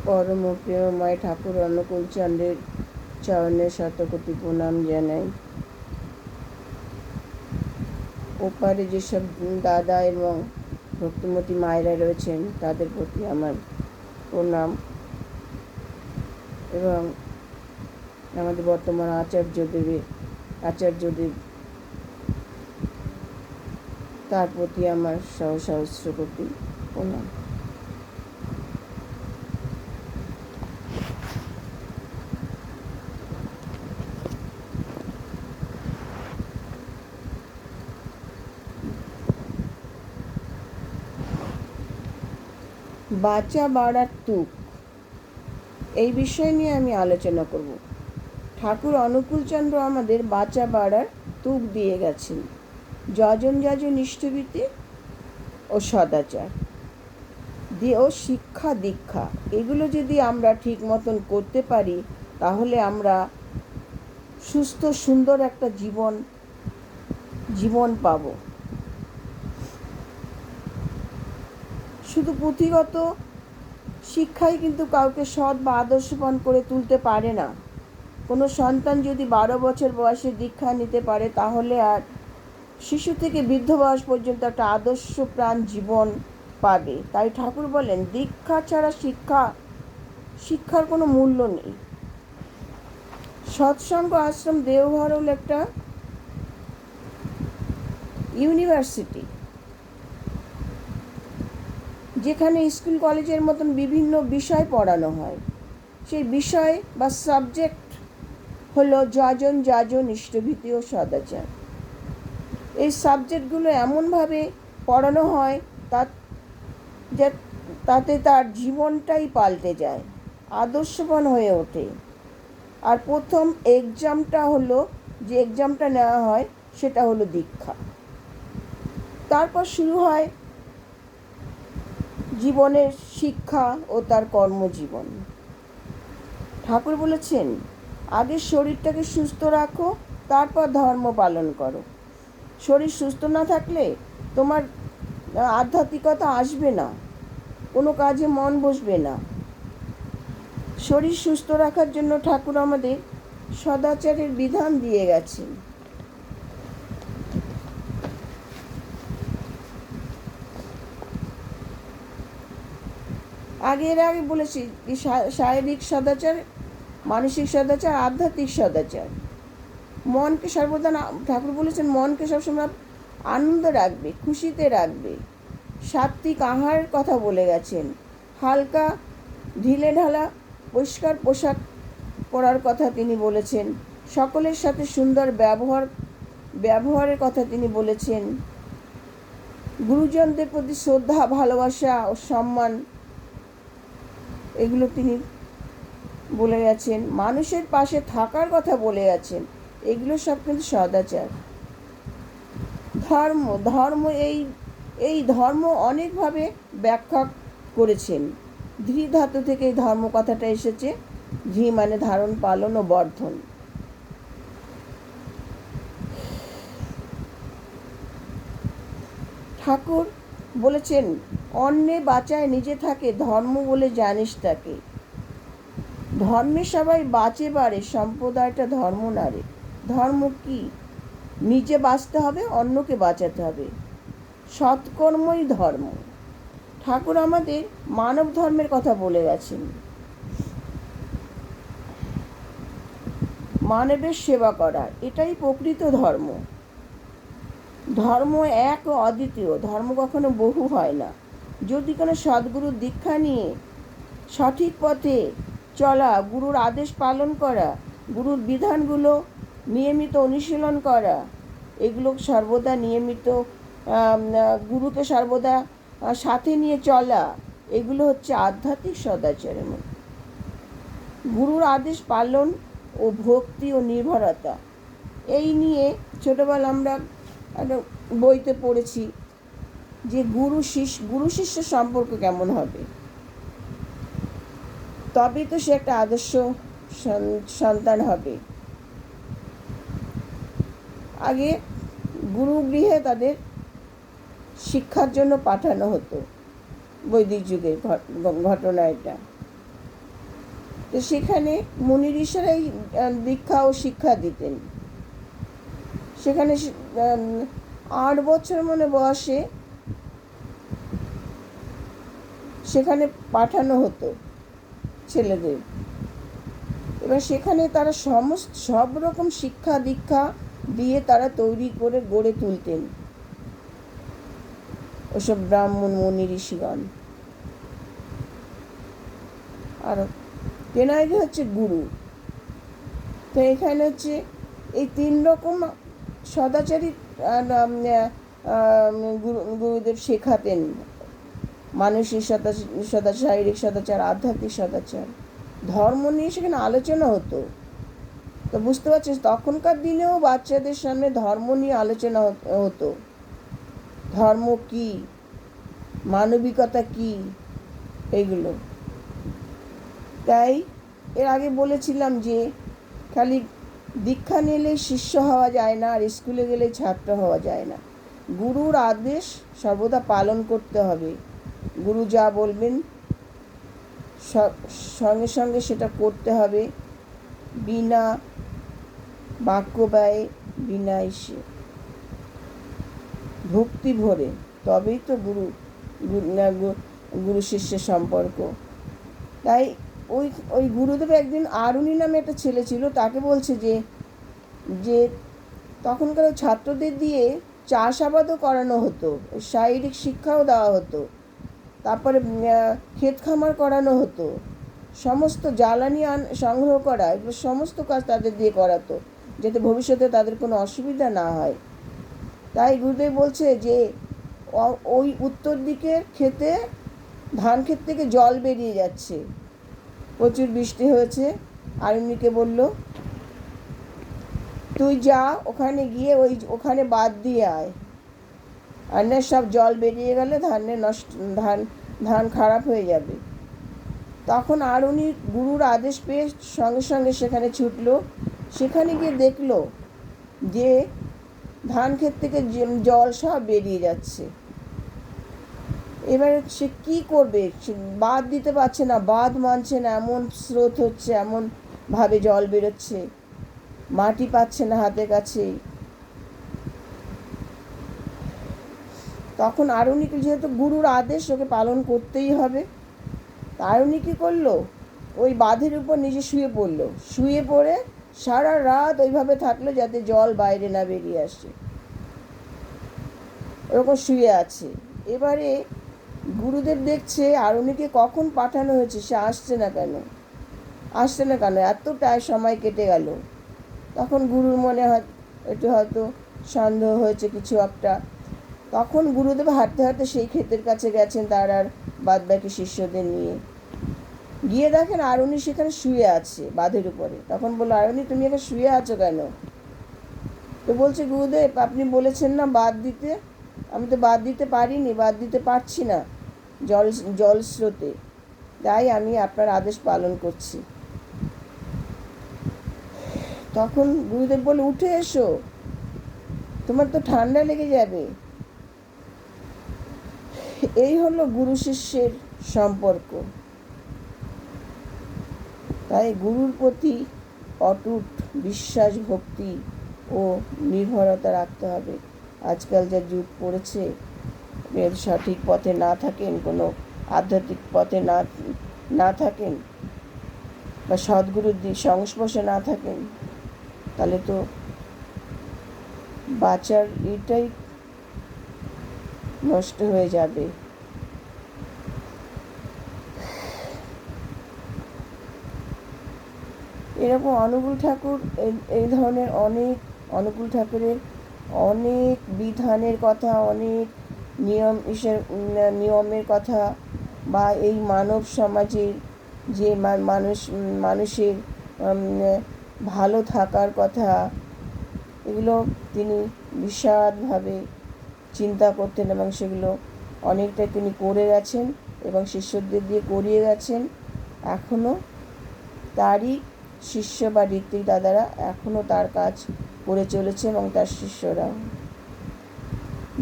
পরম প্রেমময় ঠাকুর অনুকূলচন্দ্রের চরণে শতকোটি প্রণাম জানাই। ওপারে যেসব দাদা এবং ভক্তিমতী মায়েরা রয়েছেন তাদের প্রতি আমার প্রণাম, এবং আমাদের বর্তমান আচার্যদেব তার প্রতি আমার সহস্র কোটি প্রণাম। বাঁচা বাড়ার তুক, এই বিষয় নিয়ে আমি আলোচনা করব। ঠাকুর অনুকূলচন্দ্র আমাদের বাঁচা বাড়ার তুক দিয়ে গেছেন। যজন যজন ইষ্টভীতি ও সদাচার দিয়ে ও শিক্ষা দীক্ষা, এগুলো যদি আমরা ঠিক মতন করতে পারি তাহলে আমরা সুস্থ সুন্দর একটা জীবন পাব। শুধু পুঁথিগত শিক্ষাই কিন্তু কাউকে সৎ বা আদর্শবান করে তুলতে পারে না। কোনো সন্তান যদি 12 বছর বয়সে দীক্ষা নিতে পারে তাহলে আর শিশু থেকে বৃদ্ধ বয়স পর্যন্ত একটা আদর্শ প্রাণ জীবন পাবে। তাই ঠাকুর বলেন, দীক্ষা ছাড়া শিক্ষার কোনো মূল্য নেই। সৎসঙ্গ আশ্রম দেওঘর হল একটা ইউনিভার্সিটি, যেখানে স্কুল কলেজের মতন বিভিন্ন বিষয় পড়ানো হয়। সেই বিষয় বা সাবজেক্ট হলো যজন যাজন ইষ্টভীতি ও সদাচার। এই সাবজেক্টগুলো এমনভাবে পড়ানো হয় তাতে তার জীবনটাই পাল্টে যায়, আদর্শবান হয়ে ওঠে। আর প্রথম যে এক্সামটা নেওয়া হয় সেটা হলো দীক্ষা। তারপর শুরু হয় জীবনের শিক্ষা ও তার কর্মজীবন। ঠাকুর বলেছেন, আগে শরীরটাকে সুস্থ রাখো, তারপর ধর্ম পালন করো। শরীর সুস্থ না থাকলে তোমার আধ্যাত্মিকতা আসবে না, কোনো কাজে মন বসবে না। শরীর সুস্থ রাখার জন্য ঠাকুর আমাদের সদাচারের বিধান দিয়ে গেছেন। আগে বলেছি শারীরিক সদাচার, মানসিক সদাচার, আধ্যাত্মিক সদাচার। মনকে সর্বদা, ঠাকুর বলেছেন, মনকে সবসময় আনন্দ রাখবে, খুশিতে রাখবে। সাত্ত্বিক আহারের কথা বলে গেছেন। হালকা ঢিলে ঢালা পরিষ্কার পোশাক পরার কথা তিনি বলেছেন। সকলের সাথে সুন্দর ব্যবহারের কথা তিনি বলেছেন। গুরুজনদের প্রতি শ্রদ্ধা, ভালোবাসা ও সম্মান, এগুলো তিনি বলে গেছেন। মানুষের পাশে থাকার কথা বলে গেছেন। এগুলো সব কিন্তু সদাচার। এই ধর্ম অনেকভাবে ব্যাখ্যা করেছেন। ধী ধাতু থেকে এই ধর্ম কথাটা এসেছে। ধী মানে ধারণ, পালন ও বর্ধন। ঠাকুর বলেছেন, অন্যে বাঁচায় নিজে থাকে, ধর্ম বলে জানিস তাকে। ধর্মে সবাই বাঁচে বাড়ে, সম্প্রদায়টা ধর্ম না রে। ধর্ম কি? নিজে বাঁচতে হবে, অন্যকে বাঁচাতে হবে। সৎকর্মই ধর্ম। ঠাকুর আমাদের মানব ধর্মের কথা বলে গেছেন। মানবের সেবা করা, এটাই প্রকৃত ধর্ম। ধর্ম এক ও অদ্বিতীয়, ধর্ম কখনো বহু হয় না। যদি কোনো সদ্গুরুর দীক্ষা নিয়ে সঠিক পথে চলা, গুরুর আদেশ পালন করা, গুরুর বিধানগুলো নিয়মিত অনুশীলন করা, এগুলো সর্বদা নিয়মিত গুরুকে সর্বদা সাথে নিয়ে চলা, এগুলো হচ্ছে আধ্যাত্মিক সদাচারের মধ্যে। গুরুর আদেশ পালন ও ভক্তি ও নির্ভরতা, এই নিয়ে ছোটোবেলা আমরা একটা বইতে পড়েছি যে গুরু শিষ্য সম্পর্ক কেমন হবে, তবে তো সে একটা আদর্শ সন্তান হবে। আগে গুরুগৃহে তাদের শিক্ষার জন্য পাঠানো হতো, বৈদিক যুগের ঘটনা এটা। তো সেখানে মুনি ঋষিরাই দীক্ষা ও শিক্ষা দিতেন। সেখানে 8 বছর বয়সে সেখানে পাঠানো হতো ছেলেদের। এবার সেখানে তারা সব রকম শিক্ষা দীক্ষা দিয়ে তারা তৈরি করে গড়ে তুলতেন ওসব ব্রাহ্মণ মুনি ঋষিগণ। আর তেনাই হচ্ছে গুরু। তো এখানে হচ্ছে এই 3 রকম সদাচারী গুরুদেব শেখাতেন। মানসিক সদাচার, শারীরিক সদাচার, আধ্যাত্মিক সদাচার, ধর্ম নিয়ে সেখানে আলোচনা হতো। তো বুঝতে পারছিস, তখনকার দিনেও বাচ্চাদের সামনে ধর্ম নিয়ে আলোচনা হতো। ধর্ম কি, মানবিকতা কি, এইগুলো। তাই এর আগে বলেছিলাম যে খালি দীক্ষা নিলেই শিষ্য হওয়া যায় না, আর স্কুলে গেলেই ছাত্র হওয়া যায় না। গুরুর আদেশ সর্বদা পালন করতে হবে। গুরু যা বলবেন সঙ্গে সঙ্গে সেটা করতে হবে, বিনা বাক্য ব্যয়ে, বিনা ভক্তি ভরে। তবেই তো গুরু শিষ্যের সম্পর্ক। তাই ওই গুরুদেব একদিন আরুণী নামে একটা ছেলে ছিল, তাকে বলছে যে তখনকার ছাত্রদের দিয়ে চাষাবাদও করানো হতো, শারীরিক শিক্ষাও দেওয়া হতো, তারপরে ক্ষেত খামার করানো হতো, সমস্ত জ্বালানি সংগ্রহ করা, এগুলো সমস্ত কাজ তাদের দিয়ে করাতো, যাতে ভবিষ্যতে তাদের কোনো অসুবিধা না হয়। তাই গুরুদেব বলছে যে ওই উত্তর দিকের ক্ষেতে, ধান ক্ষেত থেকে জল বেরিয়ে যাচ্ছে, প্রচুর বৃষ্টি হয়েছে। আরুণীকে বলল, তুই যা ওখানে গিয়ে ওখানে বাদ দিয়ে আয়, আর না সব জল বেরিয়ে গেলে ধান খারাপ হয়ে যাবে। তখন আরুণী গুরুর আদেশ পেয়ে সঙ্গে সঙ্গে সেখানে ছুটলো। সেখানে গিয়ে দেখলো যে ধান ক্ষেত থেকে জল সব বেরিয়ে যাচ্ছে। এবার সে কি করবে, সে বাঁধ দিতে পারছে না, বাঁধ মানছে না, এমন স্রোত হচ্ছে, এমন ভাবে জল বেরোচ্ছে, মাটি পাচ্ছে না হাতের কাছে। তখন আরুণীকে, যেহেতু গুরুর আদেশ, ওকে পালন করতেই হবে। আরুণী কী করলো, ওই বাঁধের উপর নিজে শুয়ে পড়লো। শুয়ে পড়ে সারা রাত ওইভাবে থাকলো যাতে জল বাইরে না বেরিয়ে আসে, ওরকম শুয়ে আছে। এবারে গুরুদেব দেখছে আরুণীকে কখন পাঠানো হয়েছে, সে আসছে না কেন, এতটাই সময় কেটে গেল। তখন গুরুর মনে একটু হয়তো সন্দেহ হয়েছে কিছু একটা। তখন গুরুদেব হাঁটতে হাঁটতে সেই ক্ষেতের কাছে গেছেন তার আর বাদবাকি শিষ্যদের নিয়ে। গিয়ে দেখেন আরুণী সেখানে শুয়ে আছে বাঁধের উপরে। তখন বললো, আরুণী তুমি এখানে শুয়ে আছো কেন? তো বলছে, গুরুদেব আপনি বলেছেন না বাঁধ দিতে, আমি তো বাঁধ দিতে পারিনি, বাঁধ দিতে পারছি না জল স্রোতে, তাই আমি আপনার আদেশ পালন করছি। তখন গুরুদেব বলে, উঠে এসো, তোমার তো ঠান্ডা লেগে যাবে। এই হলো গুরু শিষ্যের সম্পর্ক। তাই গুরুর প্রতি অটুট বিশ্বাস, ভক্তি ও নির্ভরতা রাখতে হবে। আজকাল যা যুগ পড়েছে, সঠিক পথে না থাকেন, কোনো আধ্যাত্মিক পথে না থাকেন, বা সদ্গুরুর সংস্পর্শে না থাকেন, তাহলে তো বাঁচার এটাই নষ্ট হয়ে যাবে। এরকম অনুকূল ঠাকুর, এই ধরনের অনুকূল ঠাকুরের অনেক বিধানের কথা, অনেক নিয়মের কথা, বা এই মানব সমাজের যে মানুষের ভালো থাকার কথা, এগুলো তিনি বিশদভাবে চিন্তা করতেন, এবং সেগুলো অনেকটাই তিনি করে গেছেন এবং শিষ্যদের দিয়ে করিয়ে গেছেন। এখনও তারই শিষ্য বা ঋত্বিক দাদারা এখনও তার কাজ করে চলেছে, এবং তার শিষ্যরাও।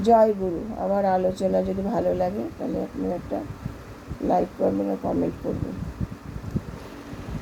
জয় গুরু। আমার আলোচনা যদি ভালো লাগে তাহলে আপনি একটা লাইক করবেন ও কমেন্ট করবেন।